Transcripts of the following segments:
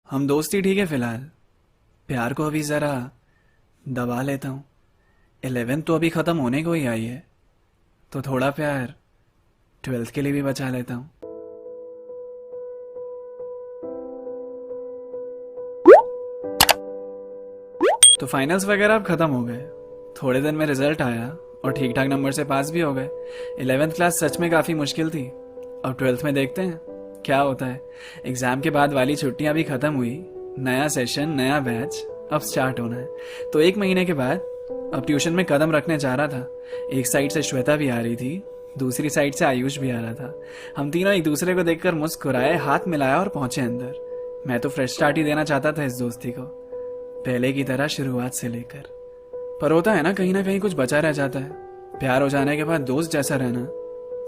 हम दोस्ती ठीक है फिलहाल। प्यार को अभी जरा दबा लेता हूँ। 11th तो अभी खत्म होने को ही आई है, तो थोड़ा प्यार 12th के लिए भी बचा लेता हूँ। तो फाइनल्स वगैरह अब खत्म हो गए। थोड़े दिन में रिजल्ट आया और ठीक ठाक नंबर से पास भी हो गए। 11th क्लास सच में काफ़ी मुश्किल थी। अब 12th में देखते हैं क्या होता है। एग्ज़ाम के बाद वाली छुट्टियां भी ख़त्म हुई। नया सेशन, नया बैच अब स्टार्ट होना है। तो 1 महीने के बाद अब ट्यूशन में कदम रखने जा रहा था। एक साइड से श्वेता भी आ रही थी, दूसरी साइड से आयुष भी आ रहा था। हम तीनों एक दूसरे को देखकर मुस्कुराए, हाथ मिलाया और पहुंचे अंदर। मैं तो फ्रेश स्टार्ट ही देना चाहता था इस दोस्ती को, पहले की तरह शुरुआत से लेकर। पर होता है ना कहीं कुछ बचा रह जाता है। प्यार हो जाने के बाद दोस्त जैसा रहना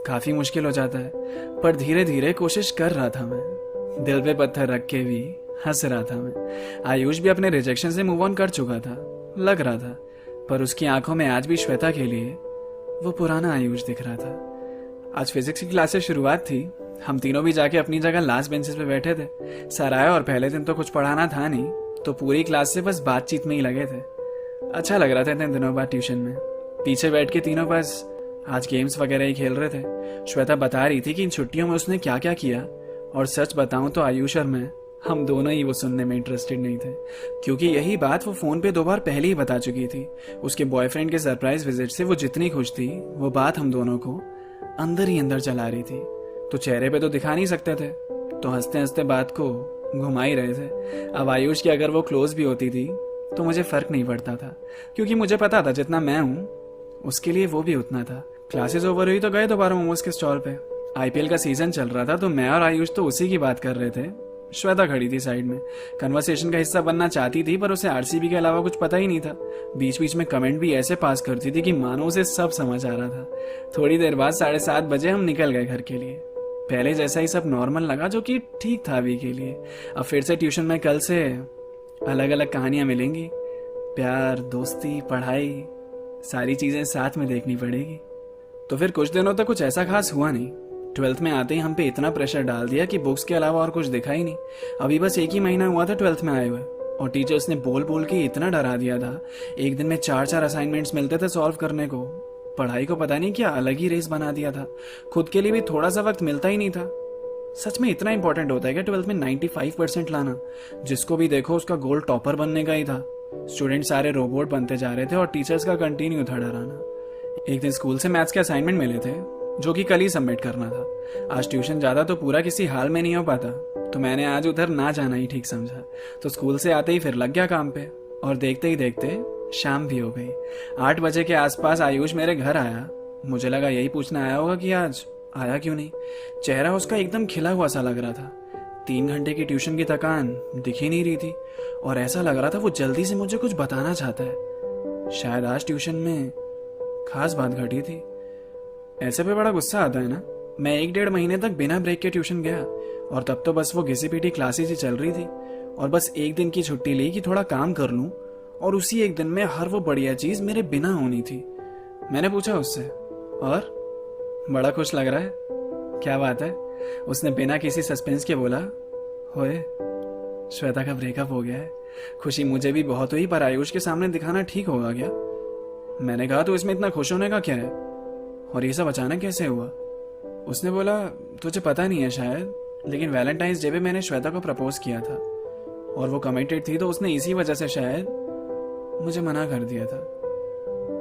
काफी मुश्किल हो जाता है। पर धीरे धीरे कोशिश कर रहा था मैं, दिल पे पत्थर रख के भी हंस रहा था मैं। आयुष भी अपने रिजेक्शन से मूव ऑन कर चुका था, लग रहा था। पर उसकी आंखों में आज भी श्वेता के लिए वो पुराना आयुष दिख रहा था। आज फिजिक्स की क्लास से शुरुआत थी। हम तीनों भी जाके अपनी जगह लास्ट बेंचेस पे बैठे थे। सर आया और पहले दिन तो कुछ पढ़ाना था नहीं, तो पूरी क्लास से बस बातचीत में ही लगे थे। अच्छा लग रहा था इतने दिनों बाद ट्यूशन में। पीछे बैठ के तीनों बस आज गेम्स वगैरह ही खेल रहे थे। श्वेता बता रही थी कि इन छुट्टियों में उसने क्या क्या किया, और सच बताऊं तो आयुष और मैं, हम दोनों ही वो सुनने में इंटरेस्टेड नहीं थे, क्योंकि यही बात वो फोन पे 2 बार पहले ही बता चुकी थी। उसके बॉयफ्रेंड के सरप्राइज विजिट से वो जितनी खुश थी, वो बात हम दोनों को अंदर ही अंदर चला रही थी। तो चेहरे पे तो दिखा नहीं सकते थे, तो हंसते हंसते बात को घुमा ही रहे थे। अब आयुष की अगर वो क्लोज भी होती थी तो मुझे फर्क नहीं पड़ता था, क्योंकि मुझे पता था जितना मैं हूँ उसके लिए वो भी उतना था। क्लासेस ओवर हुई तो गए दोबारा मोमोज के स्टॉल पे। आईपीएल का सीजन चल रहा था, तो मैं और आयुष तो उसी की बात कर रहे थे। श्वेता खड़ी थी साइड में, कन्वर्सेशन का हिस्सा बनना चाहती थी, पर उसे आरसीबी के अलावा कुछ पता ही नहीं था। बीच बीच में कमेंट भी ऐसे पास करती थी कि मानो उसे सब समझ आ रहा था। थोड़ी देर बाद 7:30 बजे हम निकल गए घर के लिए। पहले जैसा ही सब नॉर्मल लगा, जो कि ठीक था अभी के लिए। अब फिर से ट्यूशन में कल से अलग अलग कहानियां मिलेंगी। प्यार, दोस्ती, पढ़ाई, सारी चीजें साथ में देखनी पड़ेगी। तो फिर कुछ दिनों तक कुछ ऐसा खास हुआ नहीं। 12th में आते ही हम पे इतना प्रेशर डाल दिया कि बुक्स के अलावा और कुछ दिखा ही नहीं। अभी बस 1 ही महीना हुआ था 12th में आए हुए, और टीचर्स ने बोल बोल के इतना डरा दिया था। एक दिन में 4-4 असाइनमेंट्स मिलते थे सॉल्व करने को। पढ़ाई को पता नहीं क्या अलग ही रेस बना दिया था। खुद के लिए भी थोड़ा सा वक्त मिलता ही नहीं था। सच में इतना इंपॉर्टेंट होता है क्या 12th में 95% लाना? जिसको भी देखो उसका गोल टॉपर बनने का ही था। स्टूडेंट सारे रोबोट बनते जा रहे थे और टीचर्स का कंटिन्यू था डराना। एक दिन स्कूल से मैथ्स के असाइनमेंट मिले थे, जो कि कल ही सबमिट करना था। आज ट्यूशन ज्यादा तो पूरा किसी हाल में नहीं हो पाता, तो मैंने आज उधर ना जाना ही ठीक समझा। तो स्कूल से आते ही फिर लग गया काम पे, और देखते ही देखते शाम भी हो गई। 8 बजे के आसपास आयुष मेरे घर आया। मुझे लगा यही पूछना आया होगा कि आज आया क्यों नहीं। चेहरा उसका एकदम खिला हुआ सा लग रहा था। 3 घंटे की ट्यूशन की थकान दिख ही नहीं रही थी, और ऐसा लग रहा था वो जल्दी से मुझे कुछ बताना चाहता है। शायद आज ट्यूशन में खास बात घटी थी। ऐसे पे बड़ा गुस्सा आता है ना। मैं 1-1.5 महीने तक बिना ब्रेक के ट्यूशन गया, और तब तो बस वो घिसी पीटी क्लासेस ही चल रही थी, और बस एक दिन की छुट्टी ली कि थोड़ा काम कर लूं, और उसी एक दिन में हर वो बढ़िया चीज मेरे बिना होनी थी। मैंने पूछा उससे, और बड़ा खुश लग रहा है, क्या बात है? उसने बिना किसी सस्पेंस के बोला, होए श्वेता का ब्रेकअप हो गया है। खुशी मुझे भी बहुत हुई, पर आयुष के सामने दिखाना ठीक होगा क्या? मैंने कहा, तो इसमें इतना खुश होने का क्या है, और ये सब अचानक कैसे हुआ? उसने बोला, तुझे पता नहीं है शायद, लेकिन वैलेंटाइंस डे पे मैंने श्वेता को प्रपोज किया था, और वो कमिटेड थी, तो उसने इसी वजह से शायद मुझे मना कर दिया था।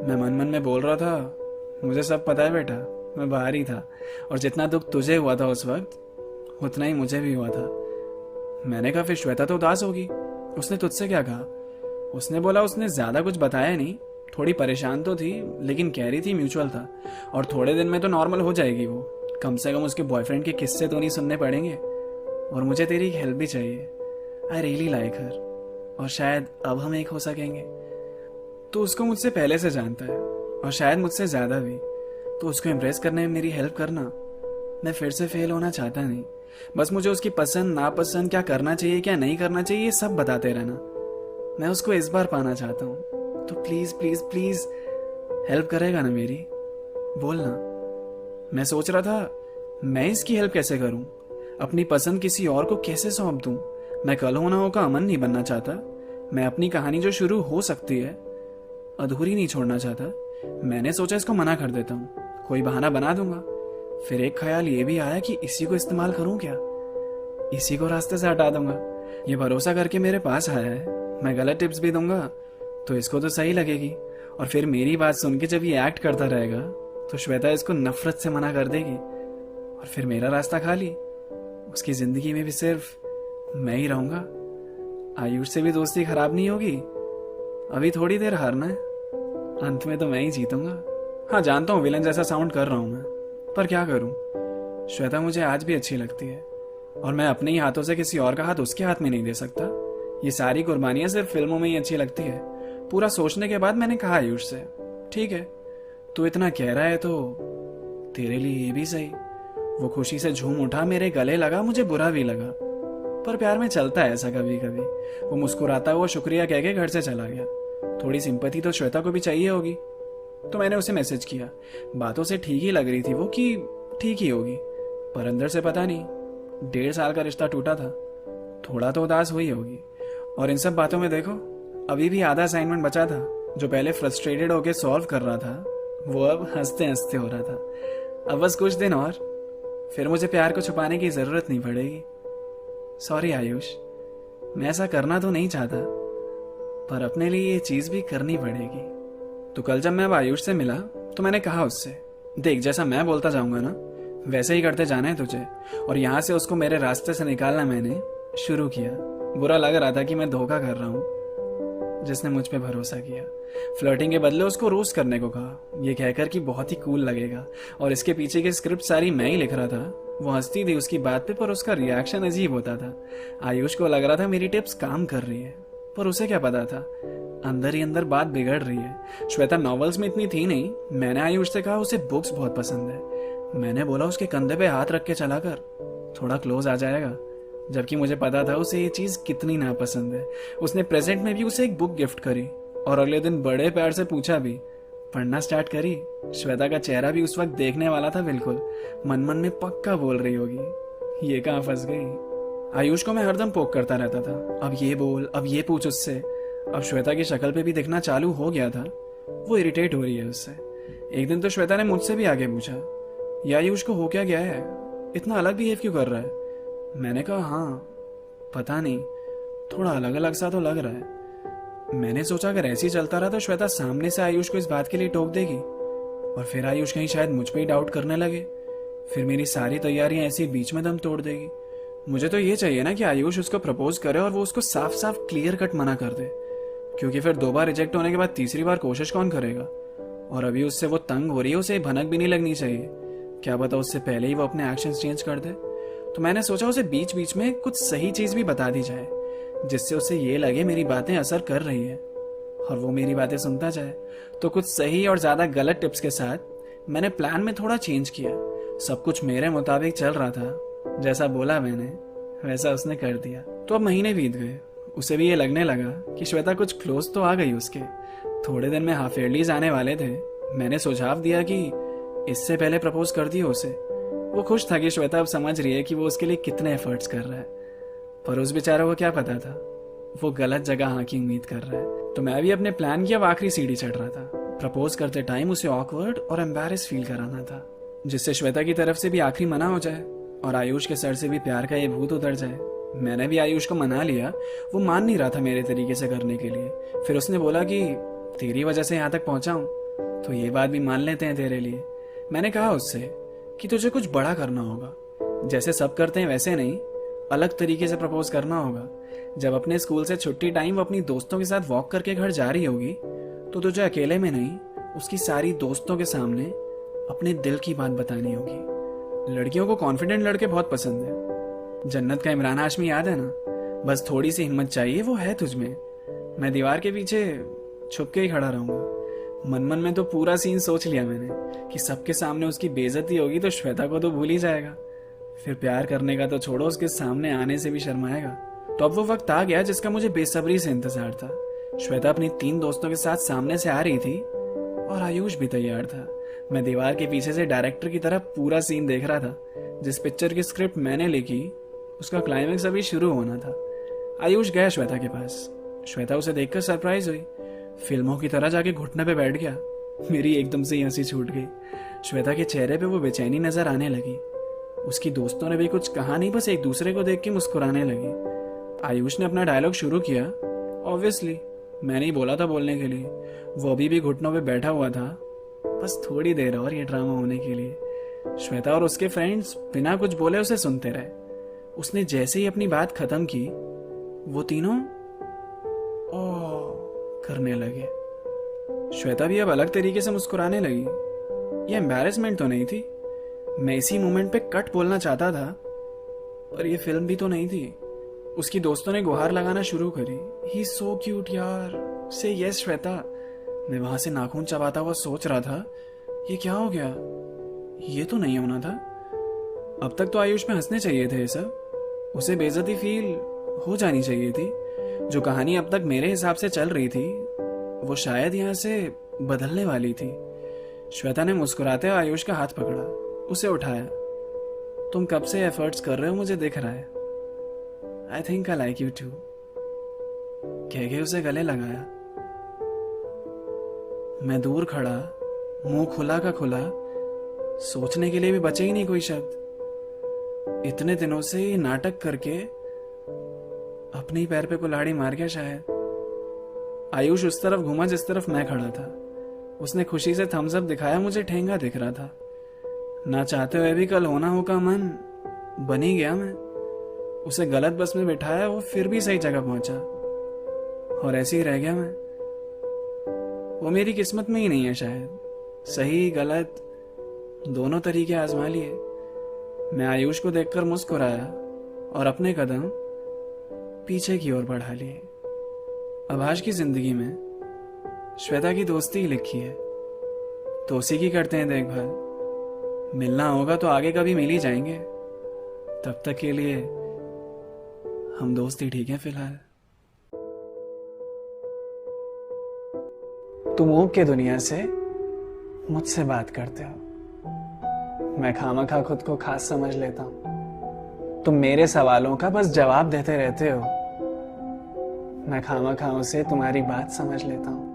मैं मन मन में बोल रहा था, मुझे सब पता है बेटा, मैं बाहर ही था, और जितना दुख तुझे हुआ था उस वक्त, उतना ही मुझे भी हुआ था। मैंने कहा, फिर श्वेता तो उदास होगी, उसने तुझसे क्या कहा? उसने बोला, उसने ज्यादा कुछ बताया नहीं, थोड़ी परेशान तो थी, लेकिन कह रही थी म्यूचुअल था, और थोड़े दिन में तो नॉर्मल हो जाएगी वो। कम से कम उसके बॉयफ्रेंड के किस्से तो नहीं सुनने पड़ेंगे, और मुझे तेरी हेल्प भी चाहिए। आई रियली लाइक हर, और शायद अब हम एक हो सकेंगे। तो उसको मुझसे पहले से जानता है, और शायद मुझसे ज्यादा भी, तो उसको इम्प्रेस करने में मेरी हेल्प करना। मैं फिर से फेल होना चाहता नहीं, बस मुझे उसकी पसंद नापसंद, क्या करना चाहिए क्या नहीं करना चाहिए, ये सब बताते रहना। मैं उसको इस बार पाना चाहता हूँ, तो प्लीज प्लीज प्लीज हेल्प करेगा ना मेरी? बोलना। मैं सोच रहा था, मैं इसकी हेल्प कैसे करूं? अपनी पसंद किसी और को कैसे सौंप दूं? मैं कल हो ना हो का अमन नहीं बनना चाहता। मैं अपनी कहानी जो शुरू हो सकती है अधूरी नहीं छोड़ना चाहता। मैंने सोचा इसको मना कर देता हूँ, कोई बहाना बना दूंगा। फिर एक ख्याल ये भी आया कि इसी को इस्तेमाल करूं क्या, इसी को रास्ते से हटा दूंगा। ये भरोसा करके मेरे पास आया है, मैं गलत टिप्स भी दूंगा तो इसको तो सही लगेगी। और फिर मेरी बात सुन के जब ये एक्ट करता रहेगा तो श्वेता इसको नफरत से मना कर देगी और फिर मेरा रास्ता खाली। उसकी जिंदगी में भी सिर्फ मैं ही रहूंगा। आयुष से भी दोस्ती खराब नहीं होगी। अभी थोड़ी देर हारना है, अंत में तो मैं ही जीतूंगा। हाँ जानता हूँ विलन जैसा साउंड कर रहा हूं मैं, पर क्या करूं। श्वेता मुझे आज भी अच्छी लगती है और मैं अपने ही हाथों से किसी और का हाथ उसके हाथ में नहीं दे सकता। ये सारी कुर्बानियां सिर्फ फिल्मों में ही अच्छी लगती है। पूरा सोचने के बाद मैंने कहा आयुष से, ठीक है तू इतना कह रहा है तो तेरे लिए ये भी सही। वो खुशी से झूम उठा, मेरे गले लगा, मुझे बुरा भी लगा, पर प्यार में चलता है ऐसा कभी कभी। वो मुस्कुराता हुआ शुक्रिया कह के घर से चला गया। थोड़ी सिंपैथी तो श्वेता को भी चाहिए होगी, तो मैंने उसे मैसेज किया। बातों से ठीक ही लग रही थी वो कि ठीक ही होगी, पर अंदर से पता नहीं। 1.5 साल का रिश्ता टूटा था, थोड़ा तो उदास हुई होगी। और इन सब बातों में देखो अभी भी आधा असाइनमेंट बचा था। जो पहले फ्रस्ट्रेटेड होके सॉल्व कर रहा था वो अब हंसते हंसते हो रहा था। अब बस कुछ दिन और, फिर मुझे प्यार को छुपाने की जरूरत नहीं पड़ेगी। सॉरी आयुष, मैं ऐसा करना तो नहीं चाहता, पर अपने लिए ये चीज भी करनी पड़ेगी। तो कल जब मैं अब आयुष से मिला तो मैंने कहा उससे, देख जैसा मैं बोलता जाऊंगा ना वैसे ही करते जाना है तुझे। और यहाँ से उसको मेरे रास्ते से निकालना मैंने शुरू किया। बुरा लग रहा था कि मैं धोखा कर रहा हूँ जिसने मुझ पे भरोसा किया। फ्लर्टिंग के बदले उसको रोस्ट करने को कहा, ये कहकर कि बहुत ही कूल लगेगा और इसके पीछे की स्क्रिप्ट सारी मैं ही लिख रहा था। वो हंसती थी उसकी बात पे, पर उसका रिएक्शन अजीब होता था। आयुष को लग रहा था मेरी टिप्स काम कर रही है, पर उसे क्या पता था अंदर ही अंदर बात बिगड़ रही है। श्वेता नॉवेल्स में इतनी थी नहीं। मैंने आयुष से कहा उसे बुक्स बहुत पसंद है। मैंने बोला उसके कंधे पे हाथ रख के चला कर, थोड़ा क्लोज आ जाएगा, जबकि मुझे पता था उसे ये चीज कितनी नापसंद है। उसने प्रेजेंट में भी उसे एक बुक गिफ्ट करी और अगले दिन बड़े प्यार से पूछा भी, पढ़ना स्टार्ट करी। श्वेता का चेहरा भी उस वक्त देखने वाला था बिल्कुल। मन मन में पक्का बोल रही होगी ये कहाँ फंस गई। आयुष को मैं हरदम पोक करता रहता था, अब ये बोल, अब ये पूछ उससे। अब श्वेता की शक्ल पे भी दिखना चालू हो गया था, वो इरिटेट हो रही है उससे। एक दिन तो श्वेता ने मुझसे भी आगे पूछा, ये आयुष को हो क्या गया है, इतना अलग बिहेव क्यों कर रहा है। मैंने कहा हाँ पता नहीं, थोड़ा अलग अलग सा तो लग रहा है। मैंने सोचा अगर ऐसे ही चलता रहा तो श्वेता सामने से आयुष को इस बात के लिए टोक देगी और फिर आयुष कहीं शायद मुझ पे ही डाउट करने लगे। फिर मेरी सारी तैयारियां ऐसी बीच में दम तोड़ देगी। मुझे तो ये चाहिए ना कि आयुष उसको प्रपोज करे और वो उसको साफ साफ क्लियर कट मना कर दे, क्योंकि फिर 2 बार रिजेक्ट होने के बाद तीसरी बार कोशिश कौन करेगा। और अभी उससे वो तंग हो रही है, उसे भनक भी नहीं लगनी चाहिए। क्या पता उससे पहले ही वो अपने एक्शंस चेंज कर दे। तो मैंने सोचा उसे बीच बीच में कुछ सही चीज भी बता दी जाए, जिससे उसे ये लगे मेरी बातें असर कर रही है और वो मेरी बातें सुनता जाए। तो कुछ सही और ज्यादा गलत टिप्स के साथ मैंने प्लान में थोड़ा चेंज किया। सब कुछ मेरे मुताबिक चल रहा था, जैसा बोला मैंने वैसा उसने कर दिया। तो अब महीने बीत गए, उसे भी ये लगने लगा कि श्वेता कुछ क्लोज तो आ गई उसके। थोड़े दिन में हाफ ईयरलीज आने वाले थे। मैंने सुझाव दिया कि इससे पहले प्रपोज कर दियो उसे। वो खुश था कि श्वेता अब समझ रही है कि वो उसके लिए कितने एफर्ट्स कर रहा है, पर उस बेचारे को क्या पता था वो गलत जगह हाँ की उम्मीद कर रहा है। तो मैं भी अपने प्लान की अब आखिरी सीढ़ी चढ़ रहा था। प्रपोज करते टाइम उसे ऑकवर्ड और एम्बैरेस फील कराना था, जिससे श्वेता की तरफ से भी आखिरी मना हो जाए और आयुष के सर से भी प्यार का ये भूत उतर जाए। मैंने भी आयुष को मना लिया, वो मान नहीं रहा था मेरे तरीके से करने के लिए। फिर उसने बोला कि तेरी वजह से यहाँ तक पहुंचा हूं, तो ये बात भी मान लेते हैं तेरे लिए। मैंने कहा उससे कि तुझे कुछ बड़ा करना होगा, जैसे सब करते हैं वैसे नहीं, अलग तरीके से प्रपोज करना होगा। जब अपने स्कूल से छुट्टी टाइम वो अपनी दोस्तों के साथ वॉक करके घर जा रही होगी तो तुझे अकेले में नहीं, उसकी सारी दोस्तों के सामने अपने दिल की बात बतानी होगी। लड़कियों को कॉन्फिडेंट लड़के बहुत पसंद है। जन्नत का इमरान हाशमी याद है ना, बस थोड़ी सी हिम्मत चाहिए, वो है तुझमें। मैं दीवार के पीछे छुप के ही खड़ा रहूंगा। मन मन में तो पूरा सीन सोच लिया मैंने कि सबके सामने उसकी बेइज्जती होगी तो श्वेता को तो भूल ही जाएगा, फिर प्यार करने का तो छोड़ो, उसके सामने आने से भी शर्माएगा। तो अब वो वक्त आ गया जिसका मुझे बेसब्री से इंतजार था। श्वेता अपनी 3 दोस्तों के साथ सामने से आ रही थी और आयुष भी तैयार था। मैं दीवार के पीछे से डायरेक्टर की तरह पूरा सीन देख रहा था। जिस पिक्चर की स्क्रिप्ट मैंने लिखी उसका क्लाइमेक्स अभी शुरू होना था। आयुष गया श्वेता के पास। श्वेता उसे देखकर सरप्राइज हुई, फिल्मों की तरह जाके घुटने पे बैठ गया। मेरी एकदम से हंसी छूट गई। श्वेता के चेहरे पे वो बेचैनी नजर आने लगी। उसकी दोस्तों ने भी कुछ कहा नहीं, बस एक दूसरे को देख के मुस्कुराने लगी। आयुष ने अपना डायलॉग शुरू किया। ऑब्वियसली मैंने ही बोला था बोलने के लिए। वो अभी भी घुटनों पे बैठा हुआ था, बस थोड़ी देर और ये ड्रामा होने के लिए। श्वेता और उसके फ्रेंड्स बिना कुछ बोले उसे सुनते रहे। उसने जैसे ही अपनी बात खत्म की, वो तीनों ओ करने लगे। श्वेता भी अब अलग तरीके से मुस्कुराने लगी। ये एम्बैरेसमेंट तो नहीं थी, मैं इसी मोमेंट पे कट बोलना चाहता था, पर ये फिल्म भी तो नहीं थी। उसकी दोस्तों ने गुहार लगाना शुरू करी। ही सो क्यूट यार, से यस श्वेता। मैं वहां से नाखून चबाता हुआ सोच रहा था, ये क्या हो गया, ये तो नहीं होना था। अब तक तो आयुष में हंसने चाहिए थे ये सब, उसे बेइज्जती फील हो जानी चाहिए थी। जो कहानी अब तक मेरे हिसाब से चल रही थी, वो शायद यहाँ से बदलने वाली थी। श्वेता ने मुस्कुराते हुए आयुष का हाथ पकड़ा, उसे उठाया। तुम कब से एफर्ट्स कर रहे हो, मुझे दिख रहा है। I think I like you too, कह के उसे गले लगाया। मैं दूर खड़ा, मुंह खुला का खुला, सोचने के लिए भी बचे ही नहीं कोई शब्द। इतने दिनों से ये नाटक करके अपने ही पैर पे कुल्हाड़ी मार गया शायद। आयुष उस तरफ घूमा जिस तरफ मैं खड़ा था। उसने खुशी से थम्स अप दिखाया, मुझे ठेंगा दिख रहा था। ना चाहते हुए भी कल होना होगा मन बन ही गया। मैं उसे गलत बस में बिठाया, वो फिर भी सही जगह पहुंचा और ऐसे ही रह गया मैं। वो मेरी किस्मत में ही नहीं है शायद। सही गलत दोनों तरीके आजमा लिए। मैं आयुष को देखकर मुस्कुराया और अपने कदम पीछे की ओर बढ़ा लिए। अब आज की जिंदगी में श्वेता की दोस्ती ही लिखी है, तो उसी की करते हैं देखभाल। मिलना होगा तो आगे कभी मिल ही जाएंगे। तब तक के लिए हम दोस्त ही ठीक हैं फिलहाल। तुम ऊब के दुनिया से मुझसे बात करते हो, मैं खामखा खुद को खास समझ लेता हूं। तुम मेरे सवालों का बस जवाब देते रहते हो, मैं खामखा उसे तुम्हारी बात समझ लेता हूं।